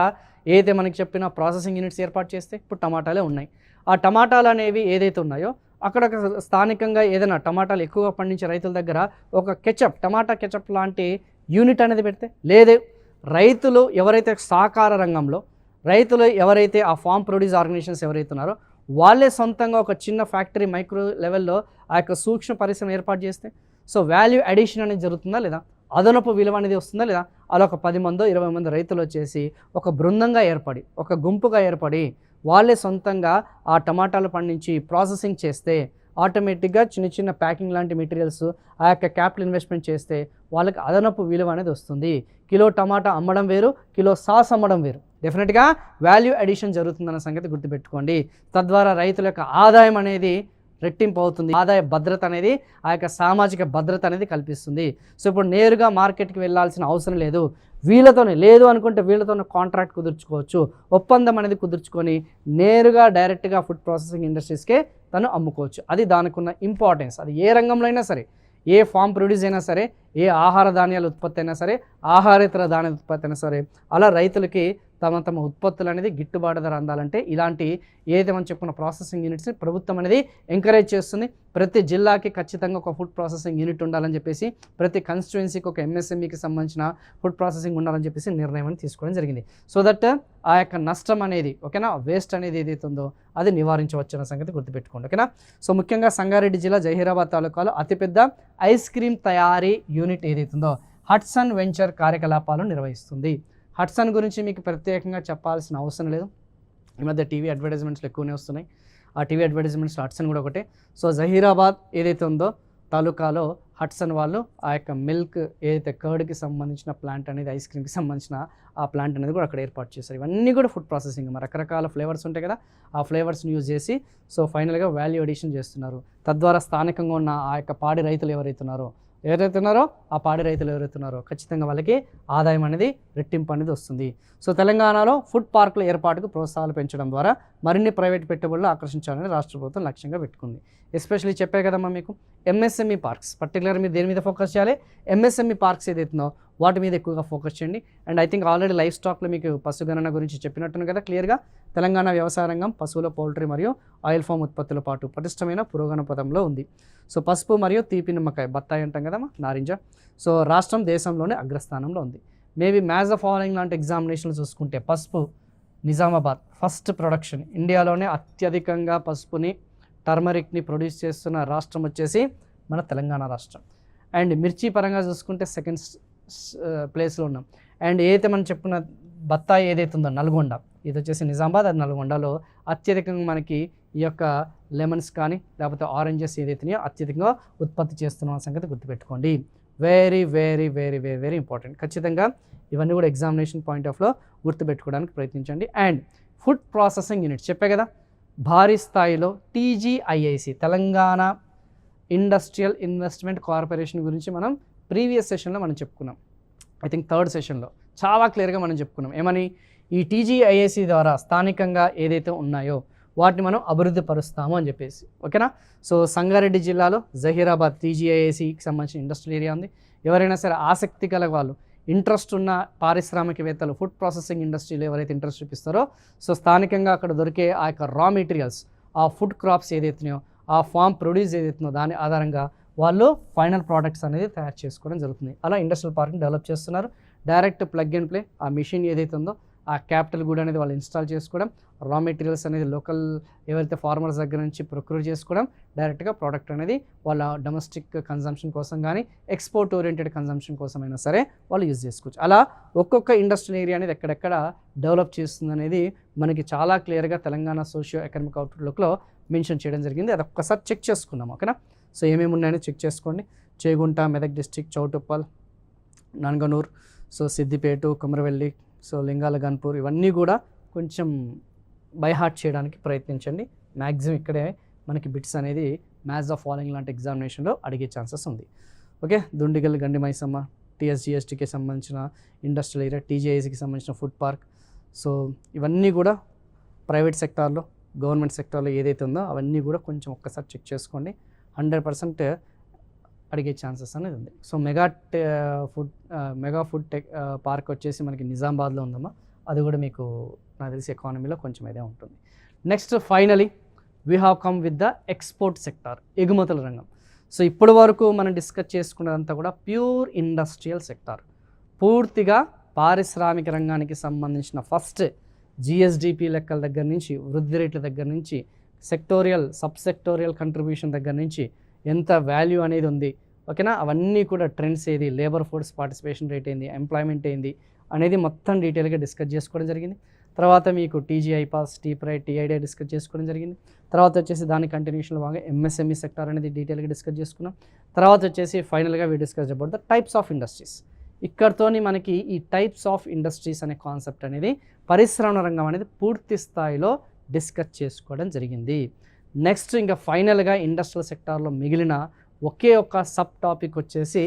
ఏదైతే మనకి చెప్పిన ప్రాసెసింగ్ యూనిట్స్ ఏర్పాటు చేస్తే, ఇప్పుడు టమాటాలే ఉన్నాయి, ఆ టమాటాలు అనేవి ఏదైతే ఉన్నాయో అక్కడ స్థానికంగా ఏదైనా టమాటాలు ఎక్కువగా పండించే రైతుల దగ్గర ఒక టమాటా కెచప్ లాంటి యూనిట్ అనేది పెడితే, లేదు రైతులు ఎవరైతే సహకార రంగంలో రైతులు ఎవరైతే ఆ ఫార్మ్ ప్రొడ్యూస్ ఆర్గనైజేషన్స్ ఎవరైతే ఉన్నారో వాళ్ళే సొంతంగా ఒక చిన్న ఫ్యాక్టరీ మైక్రో లెవెల్లో ఆ యొక్క సూక్ష్మ పరిశ్రమ ఏర్పాటు చేస్తే, సో వాల్యూ అడిషన్ అనేది జరుగుతుందా లేదా, అదనపు విలువ అనేది వస్తుందా లేదా, అలా ఒక 10 మందో 20 మంది రైతులు వచ్చేసి ఒక బృందంగా ఏర్పడి, ఒక గుంపుగా ఏర్పడి వాళ్ళే సొంతంగా ఆ టమాటాలు పండించి ప్రాసెసింగ్ చేస్తే ఆటోమేటిక్గా చిన్న చిన్న ప్యాకింగ్ లాంటి మెటీరియల్స్ ఆ యొక్క క్యాపిటల్ ఇన్వెస్ట్మెంట్ చేస్తే వాళ్ళకి అదనపు విలువ అనేది వస్తుంది. కిలో టమాటా అమ్మడం వేరు, కిలో సాస్ అమ్మడం వేరు. డెఫినెట్గా వాల్యూ అడిషన్ జరుగుతుందన్న సంగతి గుర్తుపెట్టుకోండి. తద్వారా రైతుల యొక్క ఆదాయం అనేది రెట్టింపు అవుతుంది, ఆదాయ భద్రత అనేది, ఆ యొక్క సామాజిక భద్రత అనేది కల్పిస్తుంది. సో ఇప్పుడు నేరుగా మార్కెట్కి వెళ్ళాల్సిన అవసరం లేదు, వీళ్ళతోనే, లేదు అనుకుంటే వీళ్ళతోనే కాంట్రాక్ట్ కుదుర్చుకోవచ్చు, ఒప్పందం అనేది కుదుర్చుకొని నేరుగా డైరెక్ట్గా ఫుడ్ ప్రాసెసింగ్ ఇండస్ట్రీస్కే తను అమ్ముకోవచ్చు. అది దానికి ఉన్న ఇంపార్టెన్స్. అది ఏ రంగంలో అయినా సరే, ఏ ఫామ్ ప్రొడ్యూస్ అయినా సరే, ఏ ఆహార ధాన్యాల ఉత్పత్తి అయినా సరే, ఆహారేతర ధాన్యాల ఉత్పత్తి అయినా సరే, అలా రైతులకి తమ ఉత్పత్తులు అనేది గిట్టుబాటు ధర అందాలంటే ఇలాంటి ఏదైతే మనం చెప్పుకున్న ప్రాసెసింగ్ యూనిట్స్ని ప్రభుత్వం అనేది ఎంకరేజ్ చేస్తుంది. ప్రతి జిల్లాకి ఖచ్చితంగా ఒక ఫుడ్ ప్రాసెసింగ్ యూనిట్ ఉండాలని చెప్పేసి, ప్రతి కాన్స్టిట్యుయెన్సీకి ఒక ఎంఎస్ఎంఈకి సంబంధించిన ఫుడ్ ప్రాసెసింగ్ ఉండాలని చెప్పేసి నిర్ణయం అని తీసుకోవడం జరిగింది. సో దట్ ఆ యొక్క నష్టం అనేది, ఓకేనా, వేస్ట్ అనేది ఏదైతే ఉందో అది నివారించవచ్చు అన్న సంగతి గుర్తుపెట్టుకోండి, ఓకేనా. సో ముఖ్యంగా సంగారెడ్డి జిల్లా జహీరాబాద్ తాలూకాలో అతిపెద్ద ఐస్ క్రీమ్ తయారీ యూనిట్ ఏదైతే ఉందో హట్సన్ వెంచర్ కార్యకలాపాలు నిర్వహిస్తుంది. హట్సన్ గురించి మీకు ప్రత్యేకంగా చెప్పాల్సిన అవసరం లేదు. ఈ మధ్య టీవీ అడ్వర్టైజ్మెంట్స్లో ఎక్కువనే వస్తున్నాయి. ఆ టీవీ అడ్వర్టైజ్మెంట్స్లో హట్సన్ కూడా ఒకటే. సో జహీరాబాద్ ఏదైతే ఉందో తాలూకాలో హట్సన్ వాళ్ళు ఆ యొక్క మిల్క్ ఏదైతే కర్డ్కి సంబంధించిన ప్లాంట్ అనేది, ఐస్ క్రీమ్కి సంబంధించిన ఆ ప్లాంట్ అనేది కూడా అక్కడ ఏర్పాటు చేశారు. ఇవన్నీ కూడా ఫుడ్ ప్రాసెసింగ్, రకరకాల ఫ్లేవర్స్ ఉంటాయి కదా, ఆ ఫ్లేవర్స్ని యూజ్ చేసి సో ఫైనల్గా వాల్యూ అడిషన్ చేస్తున్నారు. తద్వారా స్థానికంగా ఉన్న ఆ యొక్క పాడి రైతులు ఎవరైతే ఉన్నారో ఆ పాడి రైతులు ఎవరైతున్నారో ఖచ్చితంగా వాళ్ళకి ఆదాయం అనేది రెట్టింపు అనేది వస్తుంది. సో తెలంగాణలో ఫుడ్ పార్కుల ఏర్పాటుకు ప్రోత్సాహాలు పెంచడం ద్వారా మరిన్ని ప్రైవేట్ పెట్టుబడులు ఆకర్షించాలని రాష్ట్ర ప్రభుత్వం లక్ష్యంగా పెట్టుకుంది. ఎస్పెషల్లీ చెప్పే కదమ్మా మీకు ఎంఎస్ఎంఈ పార్క్స్, పర్టికులర్ మీరు దేని మీద ఫోకస్ చేయాలి, ఎంఎస్ఎంఈ పార్క్స్ ఏదైతుందో వాటి మీద ఎక్కువగా ఫోకస్ చేయండి. And I think already life స్టాక్లో మీకు పశుగణన గురించి చెప్పినట్టును కదా క్లియర్గా. తెలంగాణ వ్యవసాయ రంగం పశువుల, పౌల్ట్రీ మరియు ఆయిల్ ఫామ్ ఉత్పత్తుల పాటు పటిష్టమైన పురోగమన పదంలో ఉంది. సో పసుపు మరియు తీపి నిమ్మకాయ, బత్తాయి అంటాం కదమ్మా, నారింజ. సో రాష్ట్రం దేశంలోనే అగ్రస్థానంలో ఉంది. మేబీ మ్యాచ్ ద ఫాలోయింగ్ లాంటి ఎగ్జామినేషన్లు చూసుకుంటే పసుపు నిజామాబాద్ ఫస్ట్ ప్రొడక్షన్, ఇండియాలోనే అత్యధికంగా పసుపుని, టర్మరిక్ని ప్రొడ్యూస్ చేస్తున్న రాష్ట్రం వచ్చేసి మన తెలంగాణ రాష్ట్రం. అండ్ మిర్చి పరంగా చూసుకుంటే సెకండ్ ప్లేస్లో ఉన్నాం. అండ్ ఏదైతే మనం చెప్పుకున్న బత్తాయి ఏదైతే ఉందో నల్గొండ, ఇది వచ్చేసి నిజామాబాద్, అది నల్గొండలో అత్యధికంగా మనకి ఈ యొక్క లెమన్స్ కానీ లేకపోతే ఆరెంజెస్ ఏదైతున్నాయో అత్యధికంగా ఉత్పత్తి చేస్తున్న సంగతి గుర్తుపెట్టుకోండి. Very very very very very important. ఖచ్చితంగా ఇవన్నీ కూడా ఎగ్జామినేషన్ పాయింట్ ఆఫ్లో గుర్తుపెట్టుకోవడానికి ప్రయత్నించండి. అండ్ ఫుడ్ ప్రాసెసింగ్ యూనిట్ చెప్పే కదా, భారీ స్థాయిలో TGIIC Telangana industrial investment corporation గురించి మనం ప్రీవియస్ సెషన్లో మనం చెప్పుకున్నాం. ఐ థింక్ థర్డ్ సెషన్లో చాలా క్లియర్గా మనం చెప్పుకున్నాం. ఏమని, ఈ టీజీఐఐసి ద్వారా స్థానికంగా ఏదైతే ఉన్నాయో వాటిని మనం అభివృద్ధి పరుస్తాము అని చెప్పేసి, ఓకేనా. సో సంగారెడ్డి జిల్లాలో జహీరాబాద్ టీజీఐఐసికి సంబంధించిన ఇండస్ట్రియల్ ఏరియా ఉంది. ఎవరైనా సరే ఆసక్తి కల వాళ్ళు, ఇంట్రెస్ట్ ఉన్న పారిశ్రామికవేత్తలు, ఫుడ్ ప్రాసెసింగ్ ఇండస్ట్రీలో ఎవరైతే ఇంట్రెస్ట్ చూపిస్తారో సో స్థానికంగా అక్కడ దొరికే ఆ యొక్క రా మెటీరియల్స్, ఆ ఫుడ్ క్రాప్స్ ఏదైతున్నాయో, ఆ ఫామ్ ప్రొడ్యూస్ ఏదైతుందో దాని ఆధారంగా వాళ్ళు ఫైనల్ ప్రోడక్ట్స్ అనేది తయారు చేసుకోవడం జరుగుతుంది. అలా ఇండస్ట్రియల్ పార్క్ని డెవలప్ చేస్తున్నారు. డైరెక్ట్ ప్లగ్ అండ్ ప్లే, ఆ మిషన్ ఏదైతే ఉందో ఆ క్యాపిటల్ గుడ్ అనేది వాళ్ళు ఇన్స్టాల్ చేసుకోవడం, రా మెటీరియల్స్ అనేది లోకల్ ఎవరైతే ఫార్మర్స్ దగ్గర నుంచి ప్రొక్యూర్ చేసుకోవడం, డైరెక్ట్గా ప్రోడక్ట్ అనేది వాళ్ళ డొమెస్టిక్ కన్జంప్షన్ కోసం కానీ ఎక్స్పోర్ట్ ఓరియంటెడ్ కన్జంప్షన్ కోసం అయినా సరే వాళ్ళు యూజ్ చేసుకోవచ్చు. అలా ఒక్కొక్క ఇండస్ట్రియల్ ఏరియా అనేది ఎక్కడెక్కడ డెవలప్ చేస్తుంది అనేది మనకి చాలా క్లియర్గా తెలంగాణ సోషియో ఎకనామిక్ అవుట్లుక్లో మెన్షన్ చేయడం జరిగింది. అది ఒక్కసారి చెక్ చేసుకుందాం, ఓకేనా. సో ఏమేమి ఉన్నాయని చెక్ చేసుకోండి. Chegunta, Medak district, Choutuppal, Nanganoor, so Siddipet, Kumaravelli, so Lingala Ganpur, ఇవన్నీ కూడా కొంచెం బై హార్ట్ చేయడానికి ప్రయత్నించండి. మ్యాక్సిమం ఇక్కడే మనకి బిట్స్ అనేది మ్యాథ్స్ ద ఫాలోయింగ్ లాంటి ఎగ్జామినేషన్లో అడిగే ఛాన్సెస్ ఉంది. ఓకే, దుండిగల్, గండి మైసమ్మ, టీఎస్జిఎస్టీకి సంబంధించిన ఇండస్ట్రియల్ ఏరియా, టీజేఐసికి సంబంధించిన ఫుడ్ పార్క్. సో ఇవన్నీ కూడా ప్రైవేట్ సెక్టార్లో, గవర్నమెంట్ సెక్టార్లో ఏదైతే ఉందో అవన్నీ కూడా కొంచెం ఒక్కసారి చెక్ చేసుకోండి. 100% అడిగే ఛాన్సెస్ అనేది ఉంది. So mega food tech park వచ్చేసి మనకి నిజామాబాద్లో ఉందమ్మా. అది కూడా మీకు నాకు తెలిసి ఎకానమీలో కొంచెం ఇదే ఉంటుంది. Next finally we have come with the export sector, ఎగుమతుల రంగం. సో ఇప్పటి వరకు మనం డిస్కస్ చేసుకున్నదంతా కూడా ప్యూర్ ఇండస్ట్రియల్ సెక్టార్, పూర్తిగా పారిశ్రామిక రంగానికి సంబంధించిన ఫస్ట్ జిఎస్డిపి లెక్కల దగ్గర నుంచి, వృద్ధి రేట్ల దగ్గర నుంచి, సెక్టోరియల్, సబ్ సెక్టోరియల్ కంట్రిబ్యూషన్ దగ్గర నుంచి ఎంత వాల్యూ అనేది ఉంది, ఓకేనా. అవన్నీ కూడా ట్రెండ్స్ ఏది, లేబర్ ఫోర్స్ పార్టిసిపేషన్ రేట్ ఏంది, ఎంప్లాయ్మెంట్ ఏంది అనేది మొత్తం డీటెయిల్గా డిస్కస్ చేసుకోవడం జరిగింది. తర్వాత మీకు టీజీఐ పాస్, టీప్రైట్, టీఐడిఐ డిస్కస్ చేసుకోవడం జరిగింది. తర్వాత వచ్చేసి దాని కంటిన్యూషన్లో బాగా ఎంఎస్ఎంఈ సెక్టార్ అనేది డీటెయిల్గా డిస్కస్ చేసుకున్నాం. తర్వాత వచ్చేసి ఫైనల్గా we discuss about the types of industries. ఇక్కడతోని మనకి ఈ టైప్స్ ఆఫ్ ఇండస్ట్రీస్ అనే కాన్సెప్ట్ అనేది పరిశ్రమ రంగం అనేది పూర్తి స్థాయిలో డిస్కస్ చేసుకోవడం జరిగింది. నెక్స్ట్ ఇంకా ఫైనల్గా ఇండస్ట్రియల్ సెక్టార్లో మిగిలిన ఒకే ఒక్క సబ్ టాపిక్ వచ్చేసి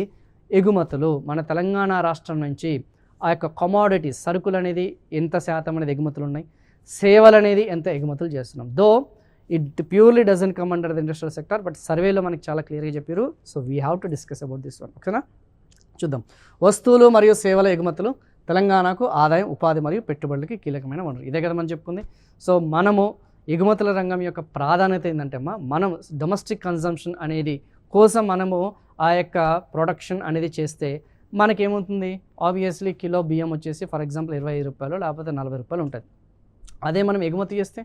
ఎగుమతులు. మన తెలంగాణ రాష్ట్రం నుంచి ఆ యొక్క కమోడిటీస్, సరుకులు అనేది ఎంత శాతం అనేది ఎగుమతులు ఉన్నాయి, సేవలు అనేది ఎంత ఎగుమతులు చేస్తున్నాం. Though it purely doesn't come under the industrial sector, but సర్వేలో మనకి చాలా క్లియర్గా చెప్పారు. So we have to discuss about this one. ఓకేనా, చూద్దాం. వస్తువులు మరియు సేవల ఎగుమతులు తెలంగాణకు ఆదాయం, ఉపాధి మరియు పెట్టుబడులకి కీలకమైన వనరు. ఇదే కదా మనం చెప్పుకుంది. సో మనము ఎగుమతుల రంగం యొక్క ప్రాధాన్యత ఏంటంటే మనం డొమెస్టిక్ కన్జంప్షన్ అనేది కోసం మనము ఆ యొక్క ప్రొడక్షన్ అనేది చేస్తే మనకేమవుతుంది, ఆబ్వియస్లీ కిలో బియ్యం వచ్చేసి ఫర్ ఎగ్జాంపుల్ 25 రూపాయలు లేకపోతే 40 రూపాయలు ఉంటుంది. అదే మనం ఎగుమతి చేస్తే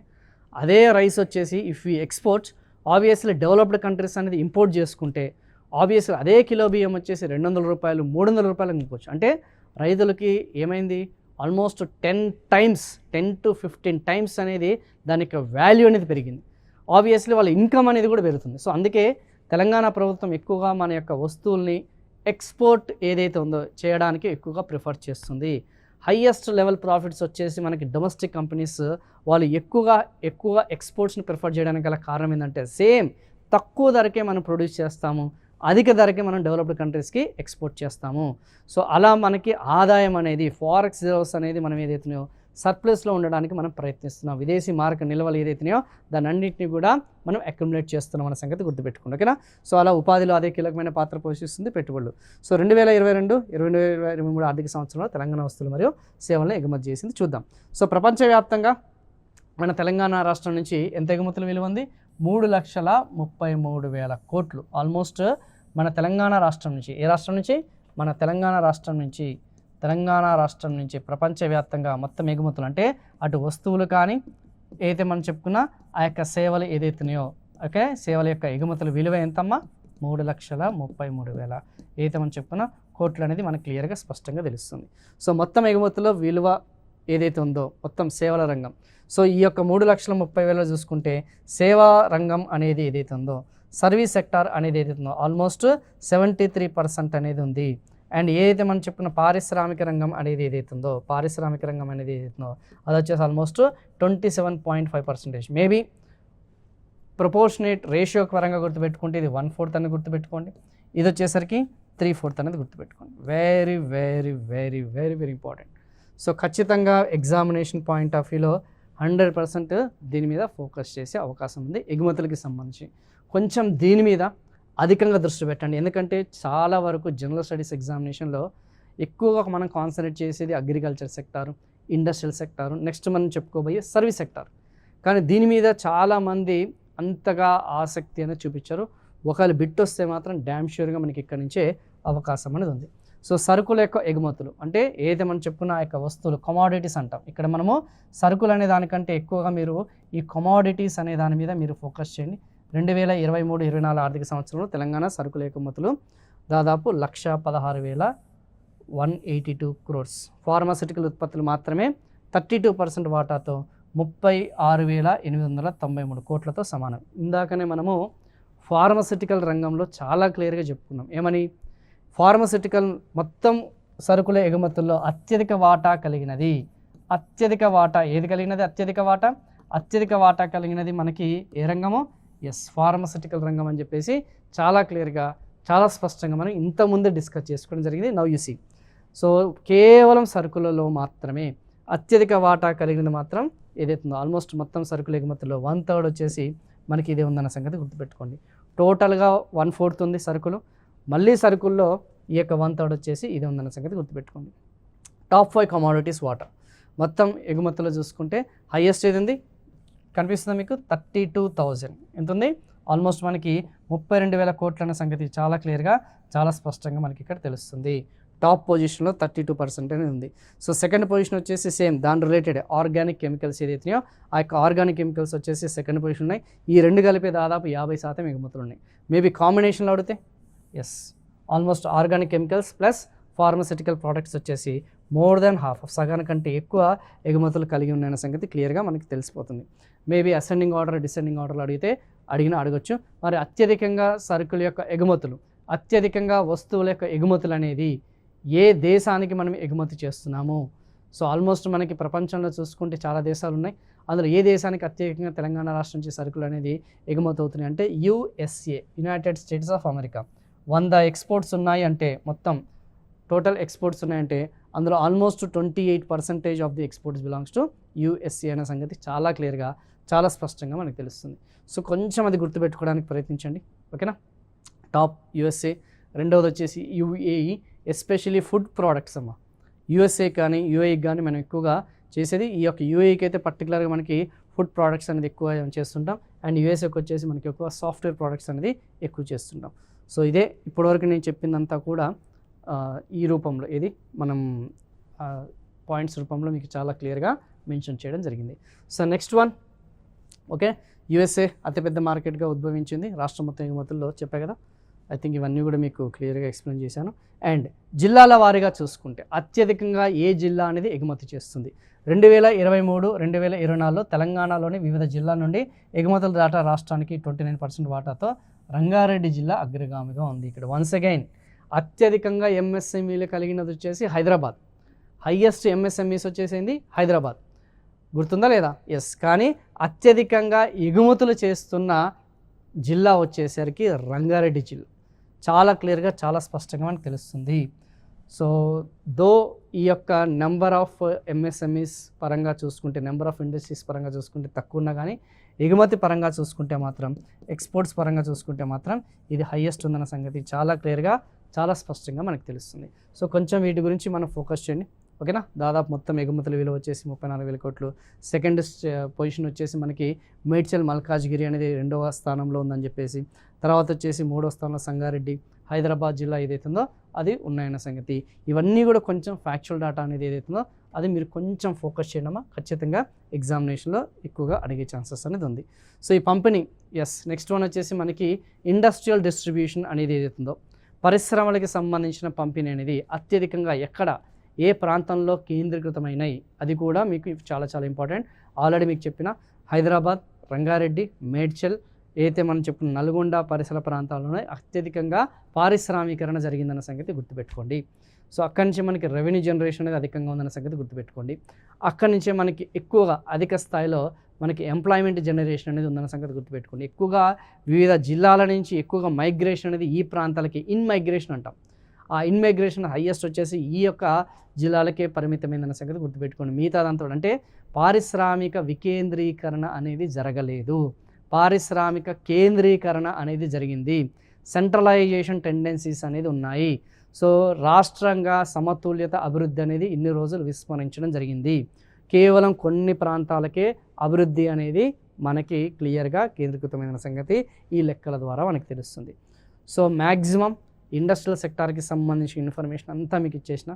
అదే రైస్ వచ్చేసి if you export, obviously developed countries అనేది ఇంపోర్ట్ చేసుకుంటే ఆబ్వియస్లీ అదే కిలో బియ్యం వచ్చేసి 200 రూపాయలు 300 రూపాయలు అమ్ముకోవచ్చు. అంటే రైతులకి ఏమైంది, ఆల్మోస్ట్ 10 to 15 టైమ్స్ అనేది దాని యొక్క వాల్యూ అనేది పెరిగింది. ఆబ్వియస్లీ వాళ్ళ ఇన్కమ్ అనేది కూడా పెరుగుతుంది. సో అందుకే తెలంగాణ ప్రభుత్వం ఎక్కువగా మన యొక్క వస్తువుల్ని ఎక్స్పోర్ట్ ఏదైతే ఉందో చేయడానికి ఎక్కువగా ప్రిఫర్ చేస్తుంది. హయ్యెస్ట్ లెవెల్ ప్రాఫిట్స్ వచ్చేసి మనకి డొమెస్టిక్ కంపెనీస్ వాళ్ళు ఎక్కువగా ఎక్స్పోర్ట్స్ని ప్రిఫర్ చేయడానికి గల కారణం ఏంటంటే సేమ్ తక్కువ ధరకే మనం ప్రొడ్యూస్ చేస్తాము, అధిక ధరకే మనం డెవలప్డ్ కంట్రీస్కి ఎక్స్పోర్ట్ చేస్తాము. సో అలా మనకి ఆదాయం అనేది ఫారెక్స్ రిజర్వ్స్ అనేది మనం ఏదైతున్నాయో సర్ప్లస్లో ఉండడానికి మనం ప్రయత్నిస్తున్నాం. విదేశీ మారక నిల్వలు ఏదైతున్నాయో దాన్ని అన్నింటినీ కూడా మనం అక్యుములేట్ చేస్తున్నాం అన్న సంగతి గుర్తుపెట్టుకోండి. ఓకేనా, సో అలా ఉపాధిలో అదే కీలకమైన పాత్ర పోషిస్తుంది పెట్టుబడులు. సో 2022-2023 ఆర్థిక సంవత్సరంలో తెలంగాణ వస్తువులు మరియు సేవలను ఎగుమతి చేసింది. చూద్దాం. సో ప్రపంచవ్యాప్తంగా మన తెలంగాణ రాష్ట్రం నుంచి ఎంత ఎగుమతుల విలువ ఉంది, 3,33,000 కోట్లు. ఆల్మోస్ట్ మన తెలంగాణ రాష్ట్రం నుంచి, ఏ రాష్ట్రం నుంచి, మన తెలంగాణ రాష్ట్రం నుంచి ప్రపంచవ్యాప్తంగా మొత్తం ఎగుమతులు అంటే అటు వస్తువులు కానీ ఏదైతే మనం చెప్పుకున్నా ఆ యొక్క సేవలు ఏదైతున్నాయో, ఓకే, సేవల యొక్క ఎగుమతుల విలువ ఎంతమ్మా, 3,33,000 ఏదైతే మనం చెప్పుకున్నా కోట్లు అనేది మనకు క్లియర్గా స్పష్టంగా తెలుస్తుంది. సో మొత్తం ఎగుమతుల విలువ ఏదైతే ఉందో మొత్తం సేవల రంగం. సో ఈ యొక్క 3,30,000 చూసుకుంటే సేవా రంగం అనేది ఏదైతే ఉందో, సర్వీస్ సెక్టార్ అనేది ఏదైతే ఉందో ఆల్మోస్ట్ 73% అనేది ఉంది. అండ్ ఏదైతే మనం చెప్పుకున్న పారిశ్రామిక రంగం అనేది ఏదైతే ఉందో అది వచ్చేసి ఆల్మోస్ట్ 27.5%. మేబీ ప్రపోర్షనేట్ రేషియో పరంగా గుర్తుపెట్టుకుంటే ఇది 1/4 అని గుర్తుపెట్టుకోండి, ఇది వచ్చేసరికి 3/4 అనేది గుర్తుపెట్టుకోండి. Very very very very very important. So ఖచ్చితంగా ఎగ్జామినేషన్ పాయింట్ ఆఫ్ వ్యూలో 100% దీని మీద ఫోకస్ చేసే అవకాశం ఉంది. ఎగుమతులకి సంబంధించి కొంచెం దీని మీద అధికంగా దృష్టి పెట్టండి. ఎందుకంటే చాలా వరకు జనరల్ స్టడీస్ ఎగ్జామినేషన్లో ఎక్కువగా మనం కాన్సన్ట్రేట్ చేసేది agriculture sector, industrial sector, next మనం చెప్పుకోబోయే సర్వీస్ సెక్టార్. కానీ దీని మీద చాలామంది అంతగా ఆసక్తి అనేది చూపించారు. ఒకవేళ బిట్ వస్తే మాత్రం డ్యామ్ ష్యూర్గా మనకి ఇక్కడ నుంచే అవకాశం అనేది ఉంది. సో సరుకుల యొక్క ఎగుమతులు అంటే ఏదైతే మనం చెప్పుకున్న ఆ యొక్క వస్తువులు కమోడిటీస్ అంటాం. ఇక్కడ మనము సరుకులు అనే దానికంటే ఎక్కువగా మీరు ఈ కమోడిటీస్ అనే దాని మీద మీరు ఫోకస్ చేయండి. 2023-24 ఆర్థిక సంవత్సరంలో తెలంగాణ సరుకుల ఎగుమతులు దాదాపు 1,82 crores. ఫార్మాసిటికల్ ఉత్పత్తులు మాత్రమే 32% వాటాతో 36,893 కోట్లతో సమానం. ఇందాకనే మనము ఫార్మాసిటికల్ రంగంలో చాలా క్లియర్గా చెప్పుకున్నాం. ఏమని, ఫార్మాసిటికల్ మొత్తం సరుకుల ఎగుమతుల్లో అత్యధిక వాటా కలిగినది. అత్యధిక వాటా ఏది కలిగినది? అత్యధిక వాటా కలిగినది మనకి ఏ రంగమో, ఎస్, ఫార్మాసిటికల్ రంగం అని చెప్పేసి చాలా క్లియర్గా చాలా స్పష్టంగా మనం ఇంతకుముందే డిస్కస్ చేసుకోవడం జరిగింది. Now you see. సో కేవలం సరుకులలో మాత్రమే అత్యధిక వాటా కలిగినది మాత్రం ఏదైతుందో ఆల్మోస్ట్ మొత్తం సరుకుల ఎగుమతుల్లో 1/3 వచ్చేసి మనకి ఇదే ఉందన్న సంగతి గుర్తుపెట్టుకోండి. టోటల్గా 1/4 ఉంది సరుకులు, మళ్ళీ సరుకుల్లో ఈ యొక్క 1/3 వచ్చేసి ఇదే ఉందన్న సంగతి గుర్తుపెట్టుకోండి. టాప్ 5 కమోడిటీస్ వాటా మొత్తం ఎగుమతుల్లో చూసుకుంటే హైయెస్ట్ ఏది ఉంది కనిపిస్తుందా మీకు? 32,000 ఎంత ఉంది? ఆల్మోస్ట్ మనకి 32,000 కోట్ల అన్న సంగతి చాలా క్లియర్గా చాలా స్పష్టంగా మనకి ఇక్కడ తెలుస్తుంది. టాప్ పొజిషన్లో 32% అనేది ఉంది. సో సెకండ్ పొజిషన్ వచ్చేసి సేమ్ దాని రిలేటెడ్ ఆర్గానిక్ కెమికల్స్ ఏదైతున్నాయో ఆ యొక్క ఆర్గానిక్ కెమికల్స్ వచ్చేసి సెకండ్ పొజిషన్ ఉన్నాయి. ఈ రెండు కలిపి దాదాపు 50% ఎగుమతులు ఉన్నాయి. మేబీ కాంబినేషన్లో అడిగితే yes, almost organic chemicals plus pharmaceutical products వచ్చేసి మోర్ దాన్ హాఫ్, సగానికంటే ఎక్కువ ఎగుమతులు కలిగి ఉన్నాయన్న సంగతి క్లియర్గా మనకి తెలిసిపోతుంది. మేబీ అసెండింగ్ ఆర్డర్ డిసెండింగ్ ఆర్డర్లు అడగచ్చు. మరి అత్యధికంగా సరుకుల యొక్క ఎగుమతులు, అత్యధికంగా వస్తువుల యొక్క ఎగుమతులు అనేది ఏ దేశానికి మనం ఎగుమతి చేస్తున్నాము? సో ఆల్మోస్ట్ మనకి ప్రపంచంలో చూసుకుంటే చాలా దేశాలు ఉన్నాయి. అందులో ఏ దేశానికి అత్యధికంగా తెలంగాణ రాష్ట్రం నుంచి సరుకులు అనేది ఎగుమతి అవుతున్నాయి అంటే USA, United states of America. 100 exports ఉన్నాయి అంటే మొత్తం టోటల్ ఎక్స్పోర్ట్స్ ఉన్నాయంటే అందులో almost 28% of the exports belongs to USA అనే సంగతి చాలా క్లియర్గా చాలా స్పష్టంగా మనకు తెలుస్తుంది. సో కొంచెం అది గుర్తుపెట్టుకోవడానికి ప్రయత్నించండి, ఓకేనా. టాప్ యుఎస్ఏ, రెండవది వచ్చేసి యుఏఈ, ఎస్పెషలీ ఫుడ్ ప్రోడక్ట్స్ అమ్మ. యుఎస్ఏ కానీ యుఏఈకి కానీ మనం ఎక్కువగా చేసేది ఈ యొక్క యుఏఈకి అయితే పర్టికులర్గా మనకి ఫుడ్ ప్రోడక్ట్స్ అనేది ఎక్కువ చేస్తుంటాం, అండ్ యుఎస్ఏకి వచ్చేసి మనకి ఎక్కువ సాఫ్ట్వేర్ ప్రోడక్ట్స్ అనేది ఎక్కువ చేస్తుంటాం. సో ఇదే ఇప్పటివరకు నేను చెప్పిందంతా కూడా ఈ రూపంలో ఇది మనం పాయింట్స్ రూపంలో మీకు చాలా క్లియర్గా మెన్షన్ చేయడం జరిగింది. So next one, okay, USA అతిపెద్ద మార్కెట్గా ఉద్భవించింది, రాష్ట్రం మొత్తం ఎగుమతుల్లో చెప్పా కదా. ఐ థింక్ ఇవన్నీ కూడా మీకు క్లియర్గా ఎక్స్ప్లెయిన్ చేశాను. అండ్ జిల్లాల వారీగా చూసుకుంటే అత్యధికంగా ఏ జిల్లా అనేది ఎగుమతి చేస్తుంది? 2023, 2024లో తెలంగాణలోని వివిధ జిల్లాల నుండి ఎగుమతుల దాటా రాష్ట్రానికి 29% వాటాతో రంగారెడ్డి జిల్లా అగ్రగామిగా ఉంది. ఇక్కడ వన్స్ అగైన్ అత్యధికంగా ఎంఎస్ఎంఈలు కలిగినది వచ్చేసి హైదరాబాద్. హైయెస్ట్ ఎంఎస్ఎంఈస్ వచ్చేసింది హైదరాబాద్, గుర్తుందా లేదా? ఎస్. కానీ అత్యధికంగా ఎగుమతులు చేస్తున్న జిల్లా వచ్చేసరికి రంగారెడ్డి జిల్లా. చాలా క్లియర్గా చాలా స్పష్టంగా మనకు తెలుస్తుంది. సో దో ఈ యొక్క నెంబర్ ఆఫ్ ఎంఎస్ఎంఈస్ పరంగా చూసుకుంటే, నెంబర్ ఆఫ్ ఇండస్ట్రీస్ పరంగా చూసుకుంటే తక్కువ ఉన్నా కానీ ఎగుమతి పరంగా చూసుకుంటే మాత్రం, ఎక్స్పోర్ట్స్ పరంగా చూసుకుంటే మాత్రం ఇది హైయెస్ట్ ఉందన్న సంగతి చాలా క్లియర్గా చాలా స్పష్టంగా మనకు తెలుస్తుంది. సో కొంచెం వీటి గురించి మనం ఫోకస్ చేయండి, ఓకేనా. దాదాపు మొత్తం ఎగుమతుల విలువ వచ్చేసి 34,000 కోట్లు. సెకండ్ పొజిషన్ వచ్చేసి మనకి మేడ్చల్ మల్కాజ్గిరి అనేది 2వ స్థానంలో ఉందని చెప్పేసి, తర్వాత వచ్చేసి 3వ స్థానంలో సంగారెడ్డి, హైదరాబాద్ జిల్లా ఏదైతుందో అది ఉన్నాయన్న సంగతి. ఇవన్నీ కూడా కొంచెం ఫ్యాక్చువల్ డేటా అనేది ఏదైతుందో అది మీరు కొంచెం ఫోకస్ చేయడమా ఖచ్చితంగా ఎగ్జామినేషన్లో ఎక్కువగా అడిగే ఛాన్సెస్ అనేది ఉంది. సో ఈ పంపిణీ, ఎస్. నెక్స్ట్ వన్ వచ్చేసి మనకి ఇండస్ట్రియల్ డిస్ట్రిబ్యూషన్ అనేది ఏదైతుందో, పరిశ్రమలకి సంబంధించిన పంపిణీ అనేది అత్యధికంగా ఎక్కడ ఏ ప్రాంతంలో కేంద్రీకృతమైనవి, అది కూడా మీకు చాలా చాలా ఇంపార్టెంట్. ఆల్రెడీ మీకు చెప్పిన హైదరాబాద్, రంగారెడ్డి, మేడ్చల్, ఏదైతే మనం చెప్పిన నల్గొండ పరిసర ప్రాంతాల్లోనే అత్యధికంగా పారిశ్రామీకరణ జరిగిందన్న సంగతి గుర్తుపెట్టుకోండి. సో అక్కడి నుంచి మనకి రెవెన్యూ జనరేషన్ అనేది అధికంగా ఉందన్న సంగతి గుర్తుపెట్టుకోండి. అక్కడి నుంచే మనకి ఎక్కువగా అధిక స్థాయిలో మనకి ఎంప్లాయ్మెంట్ జనరేషన్ అనేది ఉందన్న సంగతి గుర్తుపెట్టుకోండి. ఎక్కువగా వివిధ జిల్లాల నుంచి ఎక్కువగా మైగ్రేషన్ అనేది ఈ ప్రాంతాలకి ఇన్ మైగ్రేషన్ అంటాం. ఆ ఇన్ మైగ్రేషన్ హైయెస్ట్ వచ్చేసి ఈ యొక్క జిల్లాలకే పరిమితమైందన్న సంగతి గుర్తుపెట్టుకోండి. మిగతాదంతా అంటే పారిశ్రామిక వికేంద్రీకరణ అనేది జరగలేదు, పారిశ్రామిక కేంద్రీకరణ అనేది జరిగింది. సెంట్రలైజేషన్ టెండెన్సీస్ అనేది ఉన్నాయి. సో రాష్ట్రంగా సమతుల్యత అభివృద్ధి అనేది ఇన్ని రోజులు విస్మరించడం జరిగింది. కేవలం కొన్ని ప్రాంతాలకే అభివృద్ధి అనేది మనకి క్లియర్గా కేంద్రీకృతమైన సంగతి ఈ లెక్కల ద్వారా మనకి తెలుస్తుంది. సో మ్యాక్సిమం ఇండస్ట్రియల్ సెక్టార్కి సంబంధించిన ఇన్ఫర్మేషన్ అంతా మీకు ఇచ్చేసిన.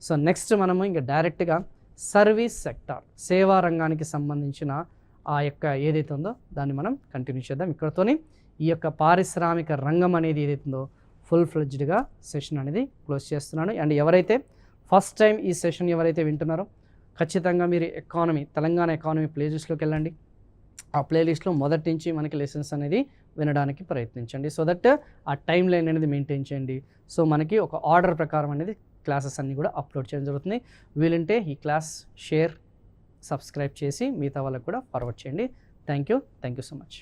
సో నెక్స్ట్ మనము ఇంకా డైరెక్ట్గా సర్వీస్ సెక్టార్, సేవా రంగానికి సంబంధించిన ఆ యొక్క ఏదైతే ఉందో దాన్ని మనం కంటిన్యూ చేద్దాం. ఇక్కడతోని ఈ యొక్క పారిశ్రామిక రంగం అనేది ఏదైతుందో ఫుల్ ఫ్లెడ్జ్డ్గా సెషన్ అనేది క్లోజ్ చేస్తున్నాను. అండ్ ఎవరైతే ఫస్ట్ టైం ఈ సెషన్ ఎవరైతే వింటున్నారో ఖచ్చితంగా మీరు ఎకానమీ, తెలంగాణ ఎకానమీ ప్లేలిస్ట్లోకి వెళ్ళండి. ఆ ప్లేలిస్ట్లో మొదటి నుంచి మనకి లెసన్స్ అనేది వినడానికి ప్రయత్నించండి. సో దట్ ఆ టైం లైన్ అనేది మెయింటైన్ చేయండి. సో మనకి ఒక ఆర్డర్ ప్రకారం అనేది క్లాసెస్ అన్నీ కూడా అప్లోడ్ చేయడం జరుగుతుంది. వీలుంటే ఈ క్లాస్ షేర్, సబ్స్క్రైబ్ చేసి మిగతా వాళ్ళకు కూడా ఫార్వర్డ్ చేయండి. Thank you so much.